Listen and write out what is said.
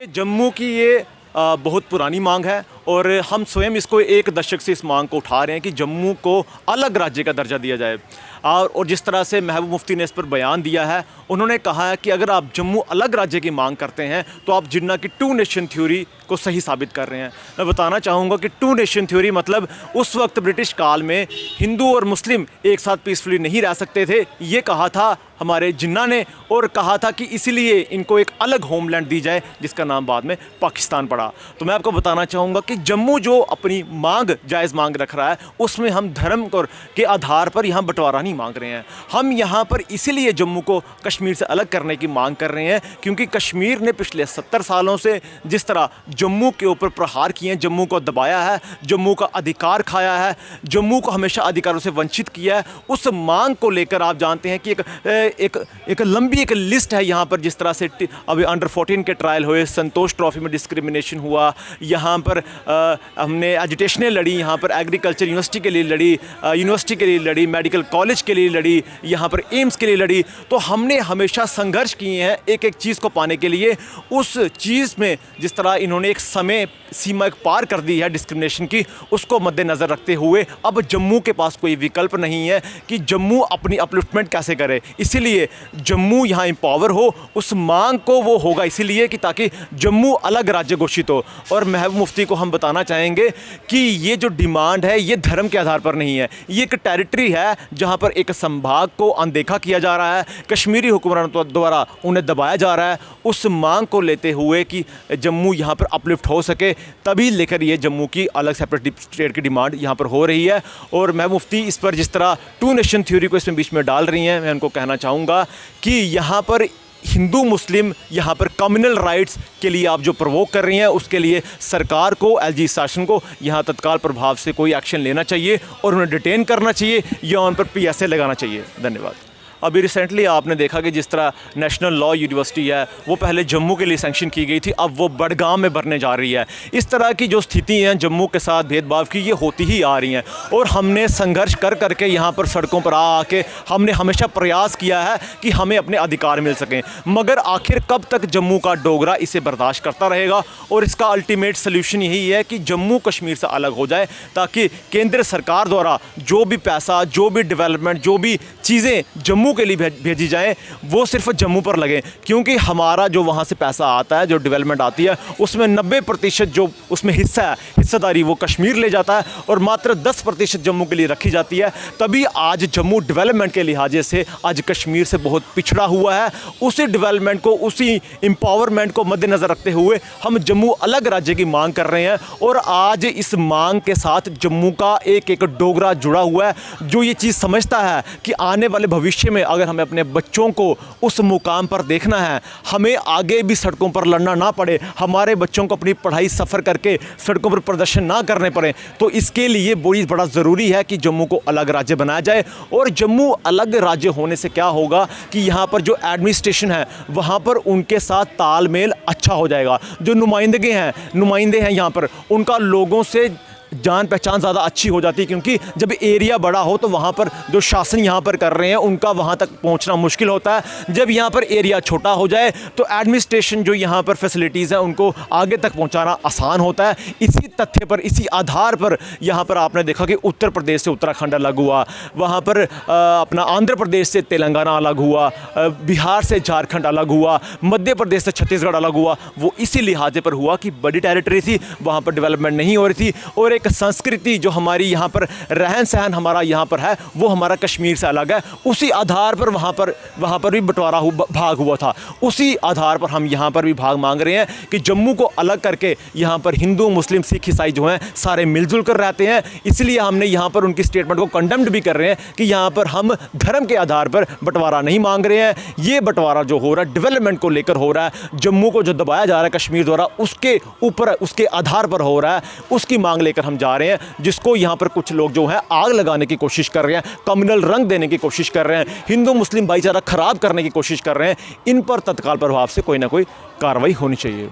जम्मू की ये बहुत पुरानी मांग है और हम स्वयं इसको एक दशक से इस मांग को उठा रहे हैं कि जम्मू को अलग राज्य का दर्जा दिया जाए। और जिस तरह से महबूब मुफ्ती ने इस पर बयान दिया है, उन्होंने कहा है कि अगर आप जम्मू अलग राज्य की मांग करते हैं तो आप जिन्ना की टू नेशन थ्योरी को सही साबित कर रहे हैं। मैं बताना चाहूँगा कि टू नेशन थ्योरी मतलब उस वक्त ब्रिटिश काल में हिंदू और मुस्लिम एक साथ पीसफुली नहीं रह सकते थे, ये कहा था हमारे जिन्ना ने, और कहा था कि इसीलिए इनको एक अलग होमलैंड दी जाए जिसका नाम बाद में पाकिस्तान पड़ा। तो मैं आपको बताना चाहूँगा कि जम्मू जो अपनी मांग जायज़ मांग रख रहा है उसमें हम धर्म के आधार पर यहाँ बंटवारा नहीं मांग रहे हैं। हम यहाँ पर इसीलिए जम्मू को कश्मीर से अलग करने की मांग कर रहे हैं क्योंकि कश्मीर ने पिछले 70 सालों से जिस तरह जम्मू के ऊपर प्रहार किए हैं, जम्मू को दबाया है, जम्मू का अधिकार खाया है, जम्मू को हमेशा अधिकारों से वंचित किया है, उस मांग को लेकर आप जानते हैं कि एक लंबी एक लिस्ट है यहाँ पर। जिस तरह से अभी अंडर 14 के ट्रायल हुए, संतोष ट्रॉफी में डिस्क्रिमिनेशन हुआ, यहाँ पर हमने एजुटेशनें लड़ी, यहाँ पर एग्रीकल्चर यूनिवर्सिटी के लिए लड़ी, यूनिवर्सिटी के लिए लड़ी, मेडिकल कॉलेज के लिए लड़ी, यहाँ पर एम्स के लिए लड़ी। तो हमने हमेशा संघर्ष किए हैं एक एक चीज़ को पाने के लिए। उस चीज़ में जिस तरह इन्होंने एक समय सीमा एक पार कर दी है डिस्क्रिमिनेशन की, उसको मद्देनज़र रखते हुए अब जम्मू के पास कोई विकल्प नहीं है कि जम्मू अपनी अपलिफ्टमेंट कैसे करे। इसीलिए जम्मू यहाँ एम्पावर हो, उस मांग को वो होगा इसीलिए कि ताकि जम्मू अलग राज्य घोषित हो। और महबूब मुफ्ती को हम बताना चाहेंगे कि ये जो डिमांड है ये धर्म के आधार पर नहीं है, ये एक टेरिटरी है जहाँ पर एक संभाग को अनदेखा किया जा रहा है, कश्मीरी हुक्मरानों द्वारा उन्हें दबाया जा रहा है। उस मांग को लेते हुए कि जम्मू यहाँ पर अपलिफ्ट हो सके, तभी लेकर ये जम्मू की अलग सेपरेट स्टेट की डिमांड यहाँ पर हो रही है। और महबूब मुफ्ती इस पर जिस तरह टू नेशन थ्योरी को इसमें बीच में डाल रही हैं, मैं उनको कहना चाहूँगा कि यहाँ पर हिंदू मुस्लिम यहाँ पर कम्युनल राइट्स के लिए आप जो प्रवोक कर रही हैं, उसके लिए सरकार को, एलजी शासन को यहाँ तत्काल प्रभाव से कोई एक्शन लेना चाहिए और उन्हें डिटेन करना चाहिए या उन पर पीएसए लगाना चाहिए। धन्यवाद। अभी रिसेंटली आपने देखा कि जिस तरह नेशनल लॉ यूनिवर्सिटी है वो पहले जम्मू के लिए सैंक्शन की गई थी, अब वो बडगाम में बनने जा रही है। इस तरह की जो स्थिति हैं जम्मू के साथ भेदभाव की, ये होती ही आ रही हैं और हमने संघर्ष कर करके यहाँ पर सड़कों पर आके हमने हमेशा प्रयास किया है कि हमें अपने अधिकार मिल सकें। मगर आखिर कब तक जम्मू का डोगरा इसे बर्दाश्त करता रहेगा? और इसका अल्टीमेट सोल्यूशन यही है कि जम्मू कश्मीर से अलग हो जाए ताकि केंद्र सरकार द्वारा जो भी पैसा, जो भी डेवलपमेंट, जो भी चीज़ें जम्मू के लिए भेजी जाएं वो सिर्फ जम्मू पर लगे, क्योंकि हमारा जो वहाँ से पैसा आता है, जो डेवलपमेंट आती है, उसमें 90% जो उसमें हिस्सा है, हिस्सेदारी वो कश्मीर ले जाता है और मात्र 10% जम्मू के लिए रखी जाती है। तभी आज जम्मू डेवलपमेंट के लिहाजे से आज कश्मीर से बहुत पिछड़ा हुआ है। उसी डेवलपमेंट को, उसी एम्पावरमेंट को मद्देनज़र रखते हुए हम जम्मू अलग राज्य की मांग कर रहे हैं और आज इस मांग के साथ जम्मू का एक एक डोगरा जुड़ा हुआ है जो ये चीज़ समझता है कि आने वाले भविष्य में अगर हमें अपने बच्चों को उस मुकाम पर देखना है, हमें आगे भी सड़कों पर लड़ना ना पड़े, हमारे बच्चों को अपनी पढ़ाई सफ़र करके सड़कों पर प्रदर्शन ना करने पड़े, तो इसके लिए बड़ा ज़रूरी है कि जम्मू को अलग राज्य बनाया जाए। और जम्मू अलग राज्य होने से क्या होगा कि यहाँ पर जो एडमिनिस्ट्रेशन है वहाँ पर उनके साथ तालमेल अच्छा हो जाएगा। जो नुमाइंदे हैं यहाँ पर, उनका लोगों से जान पहचान ज़्यादा अच्छी हो जाती है, क्योंकि जब एरिया बड़ा हो तो वहाँ पर जो शासन यहाँ पर कर रहे हैं उनका वहाँ तक पहुँचना मुश्किल होता है। जब यहाँ पर एरिया छोटा हो जाए तो एडमिनिस्ट्रेशन जो यहाँ पर फैसिलिटीज़ हैं उनको आगे तक पहुँचाना आसान होता है। इसी तथ्य पर, इसी आधार पर यहाँ पर आपने देखा कि उत्तर प्रदेश से उत्तराखंड अलग हुआ, वहाँ पर अपना आंध्र प्रदेश से तेलंगाना अलग हुआ, बिहार से झारखंड अलग हुआ, मध्य प्रदेश से छत्तीसगढ़ अलग हुआ। वो इसी लिहाजे पर हुआ कि बड़ी टेरिटरी थी, वहाँ पर डेवलपमेंट नहीं हो रही थी और एक संस्कृति जो हमारी यहाँ पर रहन सहन हमारा यहाँ पर है वो हमारा कश्मीर से अलग है। उसी आधार पर वहाँ पर भी बंटवारा भाग हुआ था। उसी आधार पर हम यहाँ पर भी भाग मांग रहे हैं कि जम्मू को अलग करके यहाँ पर हिंदू, मुस्लिम, सिख, ईसाई जो हैं सारे मिलजुल कर रहते हैं। इसलिए हमने यहाँ पर उनकी स्टेटमेंट को कंडेम्ड भी कर रहे हैं कि यहाँ पर हम धर्म के आधार पर बंटवारा नहीं मांग रहे हैं। ये बंटवारा जो हो रहा है डेवलपमेंट को लेकर हो रहा है, जम्मू को जो दबाया जा रहा है कश्मीर द्वारा, उसके ऊपर, उसके आधार पर हो रहा है। उसकी मांग लेकर हम जा रहे हैं, जिसको यहाँ पर कुछ लोग जो है आग लगाने की कोशिश कर रहे हैं, कम्युनल रंग देने की कोशिश कर रहे हैं, हिंदू मुस्लिम भाईचारा खराब करने की कोशिश कर रहे हैं। इन पर तत्काल प्रभाव से कोई ना कोई कार्रवाई होनी चाहिए।